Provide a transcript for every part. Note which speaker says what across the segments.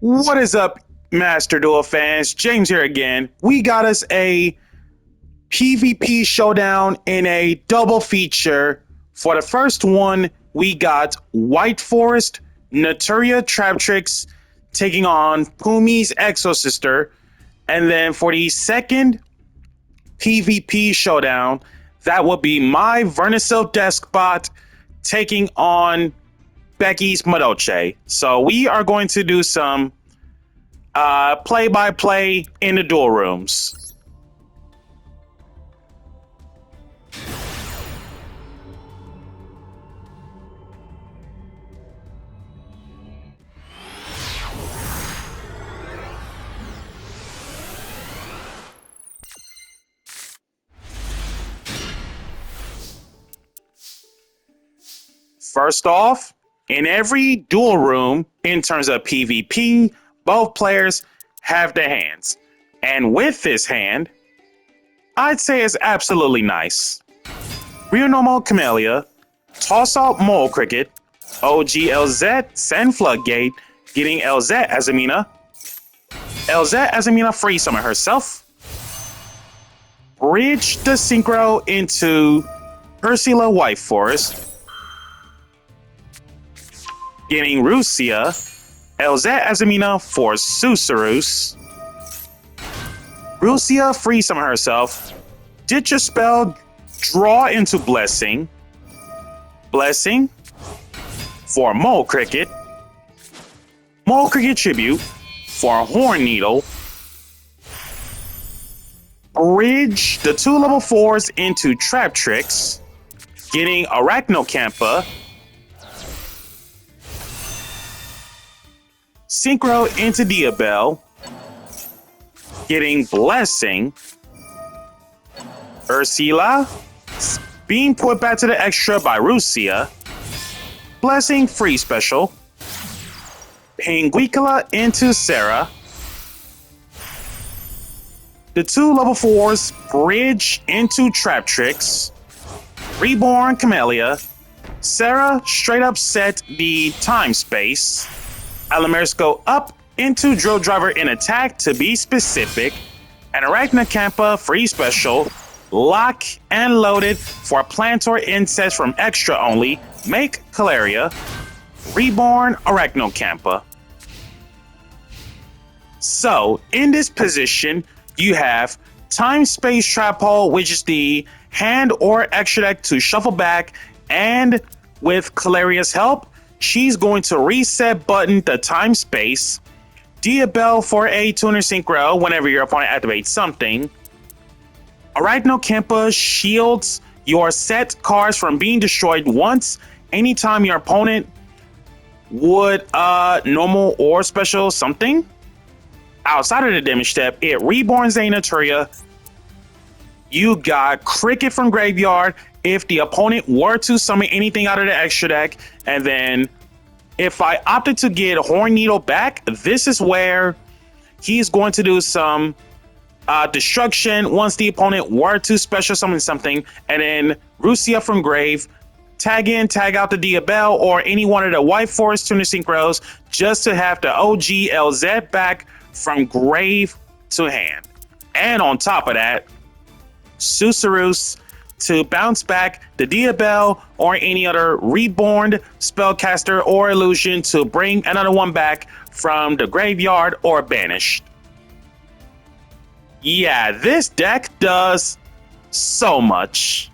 Speaker 1: What is up, Master Duel fans? James here again. We got us a PVP Showdown in a double feature. For the first one, we got White Forest Naturia Traptrix taking on PUMIIRIUM's Exosisters. And then for the second PVP Showdown, that will be my Vernicil Deskbot taking on Becky's Madolches. So we are going to do some play-by-play in the duel rooms. First off, in every duel room, in terms of PvP, both players have their hands. And with this hand, I'd say it's absolutely nice. Real Normal Camellia, Toss Out Mole Cricket, OG LZ, Send Floodgate, getting LZ Azamina. LZ Azamina free summon herself. Bridge the Synchro into Ursula White Forest. Getting Rusia, LZ Azamina for Susurus. Rusia free summon herself. Ditch a spell, draw into Blessing. Blessing for Mole Cricket. Mole Cricket Tribute for Horn Needle. Bridge the 2 level 4s into Traptrix. Getting Arachnocampa. Synchro into Diabell, getting Blessing. Ursula being put back to the extra by Rusia. Blessing free special. Penguicula into Sarah. The 2 level 4s bridge into Traptrix. Reborn Camellia. Sarah straight up set the time space. Alamaris go up into Drill Driver in attack to be specific. And Arachnocampa free special. Lock and loaded for Plantor Insects from extra only. Make Calaria. Reborn Arachnocampa. So, in this position, you have Time Space Trap Hole, which is the hand or extra deck to shuffle back, and with Calaria's help, she's going to reset button the time space. Diabell for a tuner synchro whenever your opponent activates something. Arachnocampa shields your set cards from being destroyed once. Anytime your opponent would normal or special something outside of the damage step, it reborns a Naturia. You got Cricket from Graveyard if the opponent were to summon anything out of the extra deck. And then if I opted to get Horn Needle back, this is where he's going to do some destruction once the opponent were to special summon something. And then Rusia from Grave, tag in, tag out the Diabell or any one of the White Forest Tuner Synchros just to have the OG LZ back from grave to hand. And on top of that, Susurus to bounce back the Diabell or any other reborn spellcaster or illusion to bring another one back from the graveyard or banished. Yeah, this deck does so much.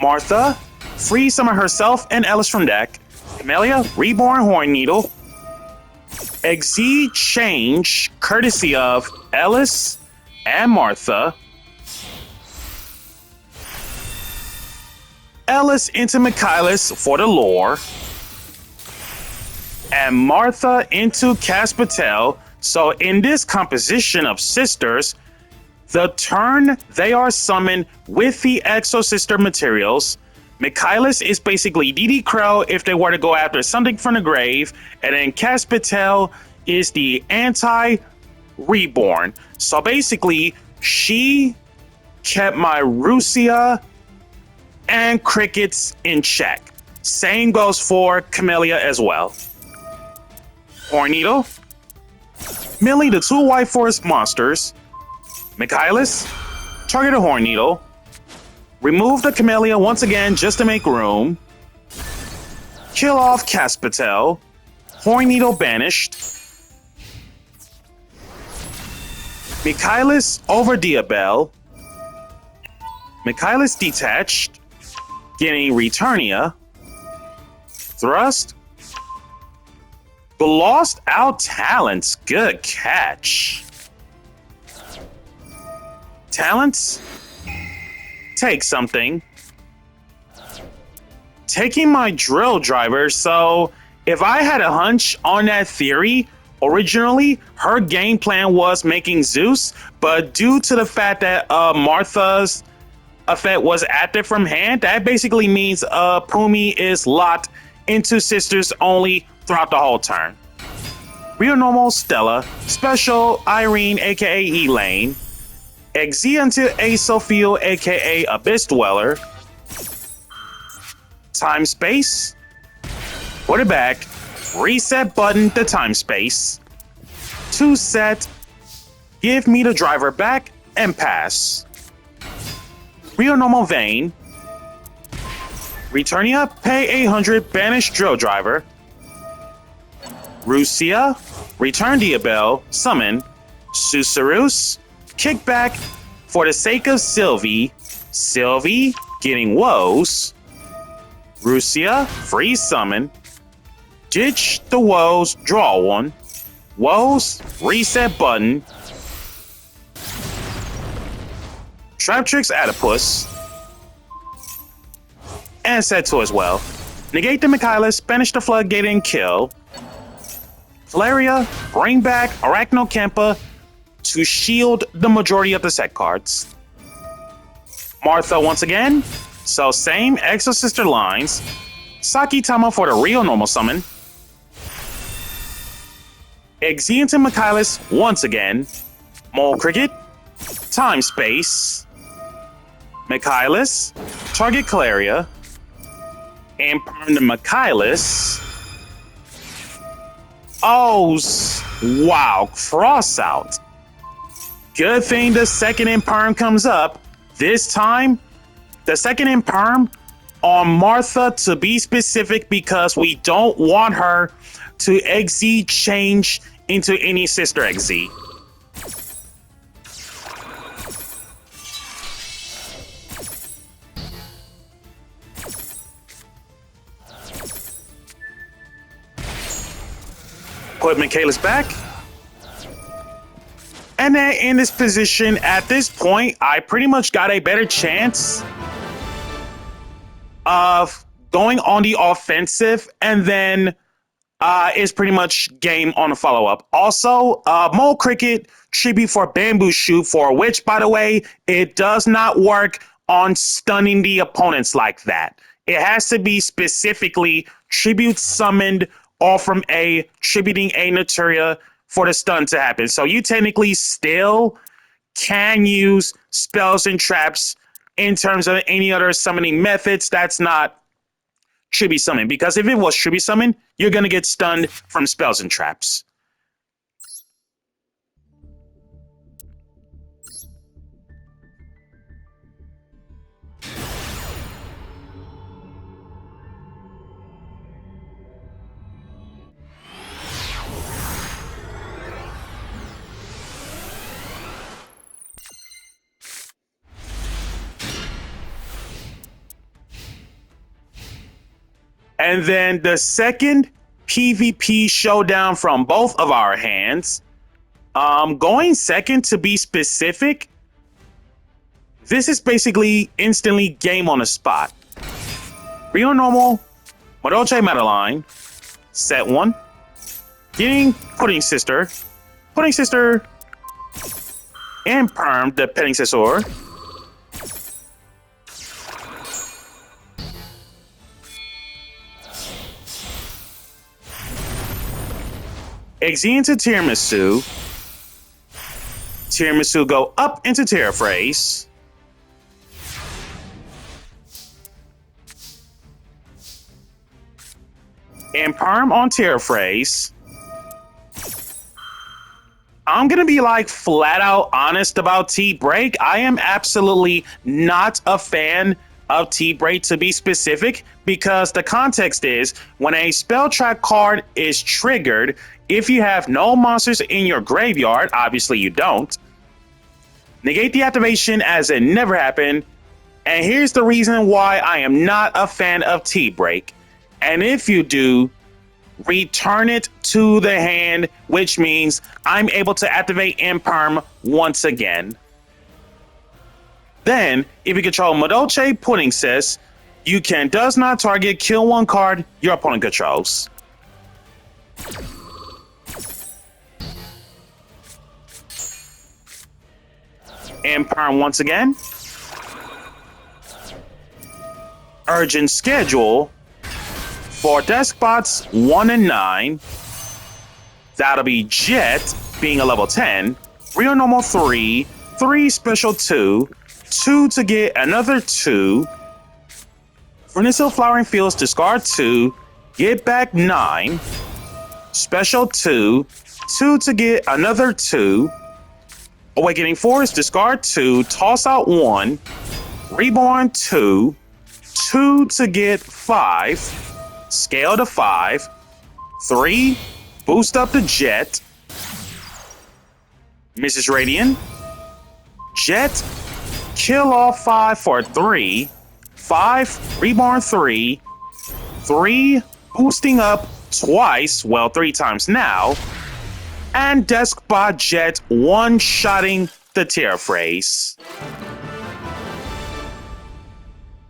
Speaker 1: Martha, free summon herself and Ellis from deck. Camellia, reborn Horn Needle. Exceed change, courtesy of Ellis and Martha. Ellis into Michaelis for the lore. And Martha into Caspatel. So in this composition of sisters, the turn they are summoned with the Exosister materials, Michaelis is basically DD Crow if they were to go after something from the grave, and then Caspatel is the anti-reborn. So basically, she kept my Rusia and Crickets in check. Same goes for Camellia as well. Horn Needle. Millie the 2 White Forest monsters. Michaelis. Target a Horn Needle. Remove the Camellia once again just to make room. Kill off Caspatel. Horn Needle banished. Michaelis over Diabel. Michaelis detached. Getting Returnia. Thrust. Lost out talents. Good catch. Talents. Take something. Taking my drill driver. So if I had a hunch on that theory, originally her game plan was making Zeus, but due to the fact that Martha's effect was active from hand, that basically means Pumi is locked into sisters only throughout the whole turn. Real normal Stella, special Irene aka Elaine, Exia into Asophil aka Abyss Dweller, time space, put it back, reset button the time space, 2 set, give me the driver back and pass. Real normal Vayne, Returnia, pay 800, banish drill driver. Rusia, return Diabel, summon. Susurus, kick back for the sake of Sylvie. Sylvie, getting woes. Rusia, free summon. Ditch the woes, draw one. Woes, reset button. Traptrix Adipus. And set 2 as well. Negate the Michaelis, banish the Floodgate and kill. Valeria, bring back Arachnocampa to shield the majority of the set cards. Martha once again, so same Exosister lines. Sakitama for the real normal summon. Exeunt and Michaelis once again. Mole Cricket, time space. Michaelis, target Calaria. And perm the Michaelis. Oh, wow, cross out. Good thing the second imperm comes up. This time, the second imperm on Martha to be specific because we don't want her to XZ change into any sister XZ. Put Michaelis back. And then in this position, at this point, I pretty much got a better chance of going on the offensive, and then it's pretty much game on the follow-up. Also, Mole Cricket, tribute for Bamboo Shoot, for which, by the way, it does not work on stunning the opponents like that. It has to be specifically tribute summoned or from a tributing a Naturia for the stun to happen. So you technically still can use spells and traps in terms of any other summoning methods. That's not tribute summon, because if it was tribute summon, you're going to get stunned from spells and traps. And then the second PVP showdown from both of our hands. Going second to be specific, this is basically instantly game on the spot. Real normal, Madolche Madeline, set 1. Getting Pudding Sister, and Perm the Petting Sessor. Exit into Tiramisu. Tiramisu go up into Terraphrase. And Perm on Terraphrase. I'm going to be like flat out honest about T-Break. I am absolutely not a fan of T-Break, to be specific, because the context is when a spell track card is triggered, if you have no monsters in your graveyard, obviously you don't, negate the activation as it never happened. And here's the reason why I am not a fan of T-Break. And if you do, return it to the hand, which means I'm able to activate Imperm once again. Then, if you control Madolche Pudding Sis, you can does not target kill one card your opponent controls. Imperm once again. Urgent Schedule for Deskbots 1 and 9. That'll be Jet being a level 10, Real Normal 3, 3 Special 2, 2 to get another 2. Furnace Flowering Fields, discard 2, get back 9. Special 2, 2 to get another 2. Awakening Forest, discard 2, toss out 1. Reborn 2, 2 to get 5. Scale to 5. 3, boost up the Jet. Mrs. Radiant. Jet, kill all 5 for 3. 5, reborn 3. 3, boosting up twice, well, 3 times now. And Deskbot Jet one-shotting the Terraphrase.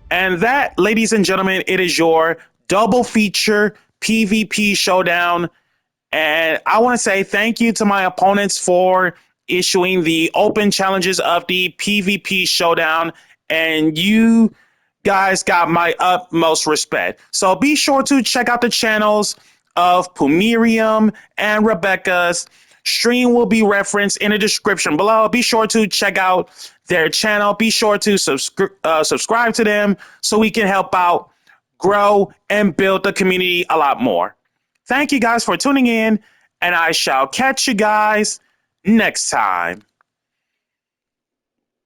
Speaker 1: And that, ladies and gentlemen, it is your double feature PVP Showdown. And I want to say thank you to my opponents for issuing the open challenges of the PVP Showdown. And you guys got my utmost respect. So be sure to check out the channels of PUMIIRIUM and Rebecca's. Stream will be referenced in the description below. Be sure to check out their channel. Be sure to subscribe to them so we can help out, grow, and build the community a lot more. Thank you guys for tuning in, and I shall catch you guys next time.